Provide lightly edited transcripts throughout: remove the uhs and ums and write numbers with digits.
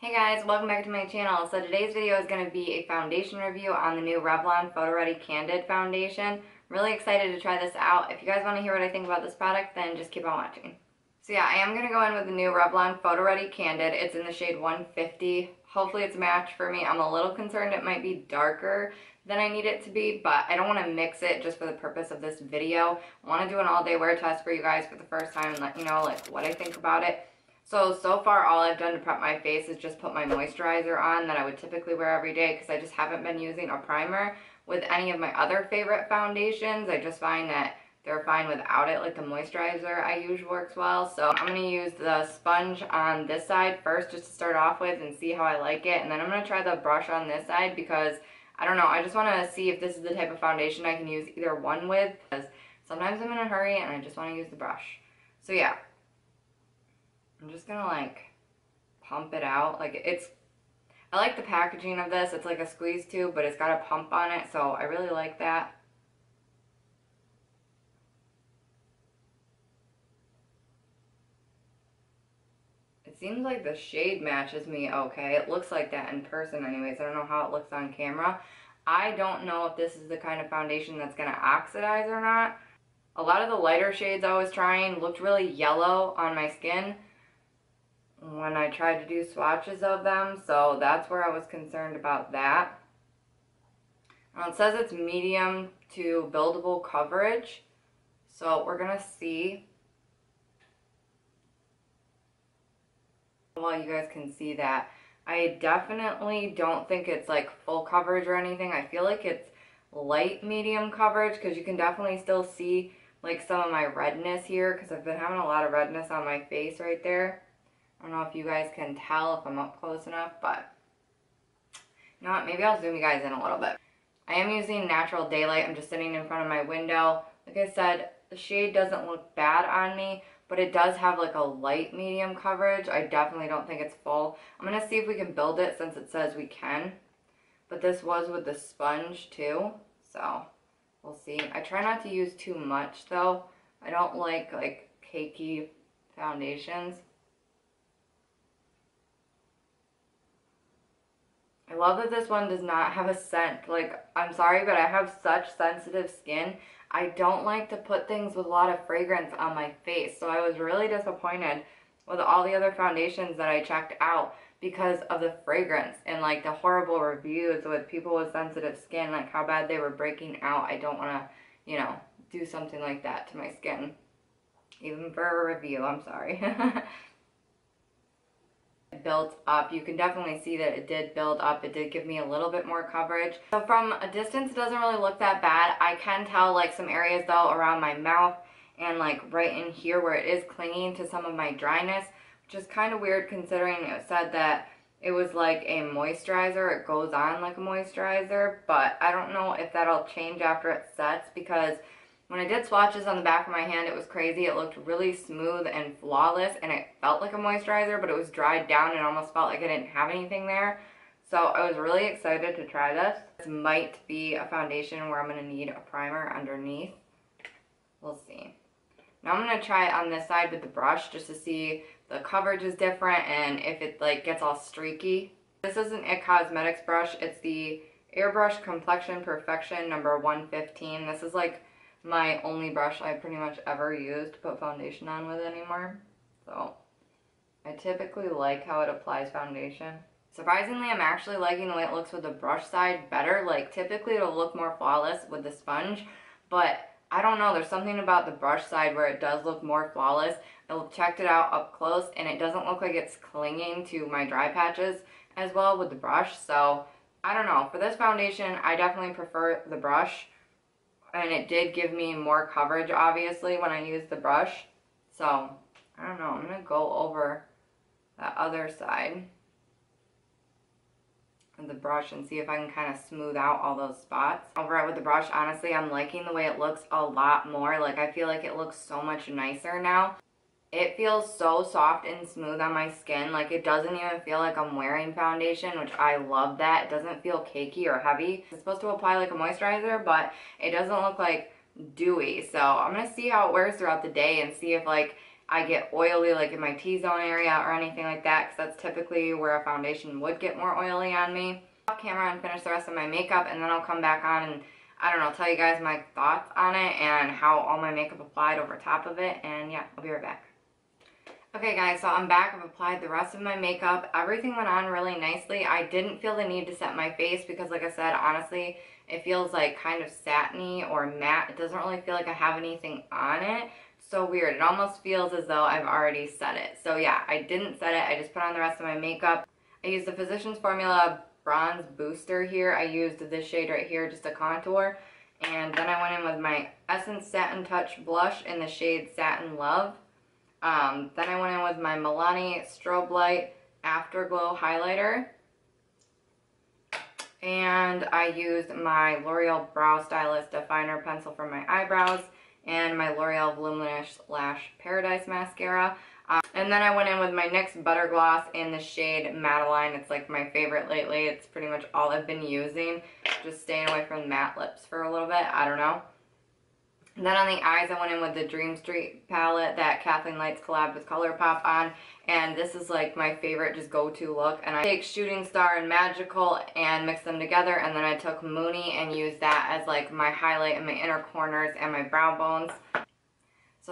Hey guys, welcome back to my channel. So today's video is going to be a foundation review on the new Revlon PhotoReady Candid foundation. I'm really excited to try this out. If you guys want to hear what I think about this product, then just keep on watching. So yeah, I am going to go in with the new Revlon PhotoReady Candid. It's in the shade 150. Hopefully it's a match for me. I'm a little concerned it might be darker than I need it to be, but I don't want to mix it just for the purpose of this video. I want to do an all-day wear test for you guys for the first time and let you know what I think about it. So far all I've done to prep my face is just put my moisturizer on that I would typically wear every day because I just haven't been using a primer with any of my other favorite foundations. I just find that they're fine without it, like the moisturizer I use works well. So I'm going to use the sponge on this side first just to start off with and see how I like it. And then I'm going to try the brush on this side because, I don't know, I just want to see if this is the type of foundation I can use either one with, because sometimes I'm in a hurry and I just want to use the brush. So yeah. I'm just gonna pump it out. I like the packaging of this. It's like a squeeze tube, but it's got a pump on it, so I really like that. It seems like the shade matches me okay. It looks like that in person anyways. I don't know how it looks on camera. I don't know if this is the kind of foundation that's gonna oxidize or not. A lot of the lighter shades I was trying looked really yellow on my skin when I tried to do swatches of them, so that's where I was concerned about that. It says it's medium to buildable coverage, so we're gonna see. Well, you guys can see that. I definitely don't think it's like full coverage or anything. I feel like it's light medium coverage because you can definitely still see like some of my redness here because I've been having a lot of redness on my face right there. I don't know if you guys can tell if I'm up close enough, but you know what, maybe I'll zoom you guys in a little bit. I am using natural daylight. I'm just sitting in front of my window. Like I said, the shade doesn't look bad on me, but it does have like a light medium coverage. I definitely don't think it's full. I'm going to see if we can build it since it says we can. But this was with the sponge too, so we'll see. I try not to use too much though. I don't like cakey foundations. I love that this one does not have a scent. I'm sorry, but I have such sensitive skin. I don't like to put things with a lot of fragrance on my face. So I was really disappointed with all the other foundations that I checked out because of the fragrance and the horrible reviews with people with sensitive skin, how bad they were breaking out. I don't want to, do something like that to my skin. Even for a review, I'm sorry. Built up. You can definitely see that it did build up. It did give me a little bit more coverage. So from a distance, it doesn't really look that bad. I can tell some areas though around my mouth and right in here where it is clinging to some of my dryness, which is kind of weird considering it said that it was like a moisturizer. It goes on like a moisturizer, but I don't know if that'll change after it sets because when I did swatches on the back of my hand, it was crazy. It looked really smooth and flawless, and it felt like a moisturizer, but it was dried down and almost felt like I didn't have anything there. So I was really excited to try this. This might be a foundation where I'm going to need a primer underneath. We'll see. Now I'm going to try it on this side with the brush just to see the coverage is different and if it gets all streaky. This isn't a cosmetics brush. It's the Airbrush Complexion Perfection number 115. This is my only brush I pretty much ever use to put foundation on with anymore. So I typically like how it applies foundation. Surprisingly, I'm actually liking the way it looks with the brush side better. Typically it'll look more flawless with the sponge, but I don't know, there's something about the brush side where it does look more flawless. I checked it out up close and it doesn't look like it's clinging to my dry patches as well with the brush. So I don't know, for this foundation I definitely prefer the brush. And it did give me more coverage, obviously, when I used the brush. So, I don't know. I'm going to go over that other side of the brush and see if I can kind of smooth out all those spots. Over it with the brush, honestly, I'm liking the way it looks a lot more. I feel like it looks so much nicer now. It feels so soft and smooth on my skin. It doesn't even feel like I'm wearing foundation, which I love that. It doesn't feel cakey or heavy. It's supposed to apply like a moisturizer, but it doesn't look dewy. So I'm going to see how it wears throughout the day and see if I get oily like in my T-zone area or anything like that, because that's typically where a foundation would get more oily on me. Off camera and finish the rest of my makeup, and then I'll come back on and, I don't know, tell you guys my thoughts on it and how all my makeup applied over top of it, and yeah, I'll be right back. Okay guys, so I'm back. I've applied the rest of my makeup. Everything went on really nicely. I didn't feel the need to set my face because, like I said, honestly, it feels like kind of satiny or matte. It doesn't really feel like I have anything on it. So weird. It almost feels as though I've already set it. So yeah, I didn't set it. I just put on the rest of my makeup. I used the Physicians Formula Bronze Booster here. I used this shade right here just to contour. And then I went in with my Essence Satin Touch blush in the shade Satin Love. Then I went in with my Milani Strobe Light Afterglow highlighter. And I used my L'Oreal Brow Stylist Definer Pencil for my eyebrows and my L'Oreal Voluminous Lash Paradise Mascara. And then I went in with my NYX Butter Gloss in the shade Madeline. It's like my favorite lately. It's pretty much all I've been using. Just staying away from matte lips for a little bit. I don't know. And then on the eyes, I went in with the Dream Street palette that Kathleen Lights collabed with ColourPop on. And this is like my favorite just go-to look. And I take Shooting Star and Magical and mix them together. And then I took Mooney and used that as like my highlight in my inner corners and my brow bones.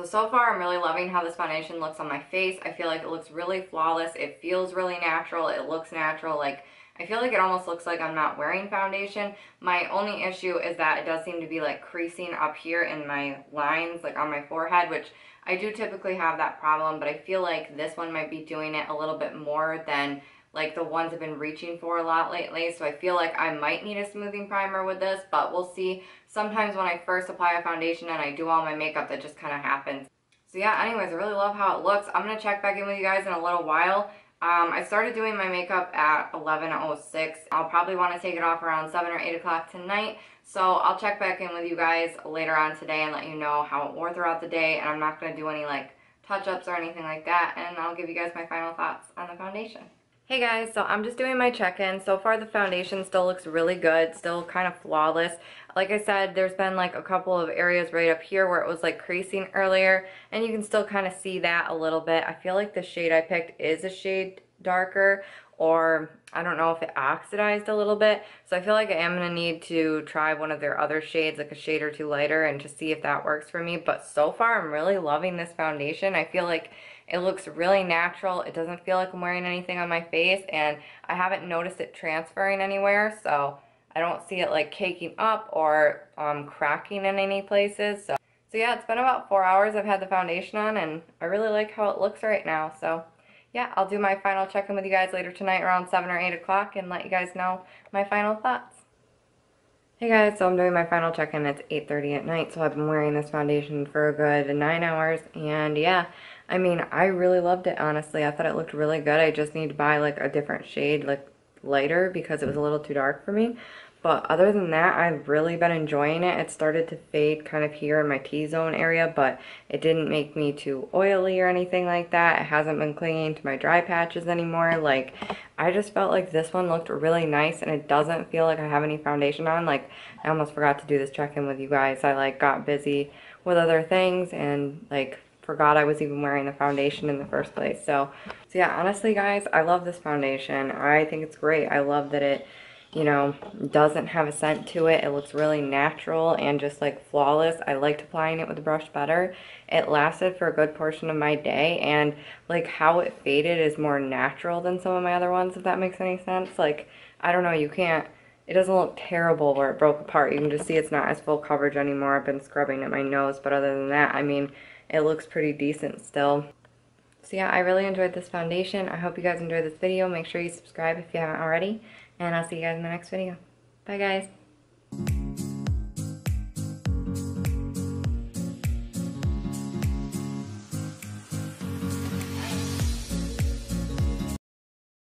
So far I'm really loving how this foundation looks on my face. I feel like it looks really flawless. It feels really natural. It looks natural. Like, I feel like it almost looks like I'm not wearing foundation. My only issue is that it does seem to be like creasing up here in my lines, like on my forehead, which I do typically have that problem, but I feel like this one might be doing it a little bit more than like the ones I've been reaching for a lot lately. So I feel like I might need a smoothing primer with this, but we'll see. Sometimes when I first apply a foundation and I do all my makeup, that just kind of happens. So yeah, anyways, I really love how it looks. I'm going to check back in with you guys in a little while. I started doing my makeup at 11:06. I'll probably want to take it off around 7 or 8 o'clock tonight. So I'll check back in with you guys later on today and let you know how it wore throughout the day. And I'm not going to do any like touch-ups or anything like that. And I'll give you guys my final thoughts on the foundation. Hey guys, so I'm just doing my check-in. So far the foundation still looks really good, still kind of flawless. Like I said, there's been like a couple of areas right up here where it was like creasing earlier, and you can still kind of see that a little bit. I feel like the shade I picked is a shade darker, or I don't know if it oxidized a little bit. So I feel like I am going to need to try one of their other shades, like a shade or two lighter, and just see if that works for me. But so far I'm really loving this foundation. I feel like it looks really natural. It doesn't feel like I'm wearing anything on my face, and I haven't noticed it transferring anywhere, so I don't see it like caking up or cracking in any places. So yeah, it's been about 4 hours I've had the foundation on, and I really like how it looks right now. So yeah, I'll do my final check-in with you guys later tonight around 7 or 8 o'clock and let you guys know my final thoughts. Hey guys, so I'm doing my final check-in. It's 8:30 at night, so I've been wearing this foundation for a good 9 hours, and yeah, I mean, I really loved it, honestly. I thought it looked really good. I just need to buy like a different shade, like lighter, because it was a little too dark for me. But other than that, I've really been enjoying it. It started to fade kind of here in my T-zone area, but it didn't make me too oily or anything like that. It hasn't been clinging to my dry patches anymore. Like, I just felt like this one looked really nice, and it doesn't feel like I have any foundation on. Like, I almost forgot to do this check-in with you guys. I like got busy with other things and like forgot I was even wearing the foundation in the first place. So yeah, honestly guys, I love this foundation. I think it's great. I love that it, you know, doesn't have a scent to it. It looks really natural and just like flawless. I liked applying it with the brush better. It lasted for a good portion of my day, and like how it faded is more natural than some of my other ones, if that makes any sense. Like, I don't know, you can't, it doesn't look terrible where it broke apart. You can just see it's not as full coverage anymore. I've been scrubbing at my nose, but other than that, I mean, it looks pretty decent still. So yeah, I really enjoyed this foundation. I hope you guys enjoyed this video. Make sure you subscribe if you haven't already, and I'll see you guys in the next video. Bye guys.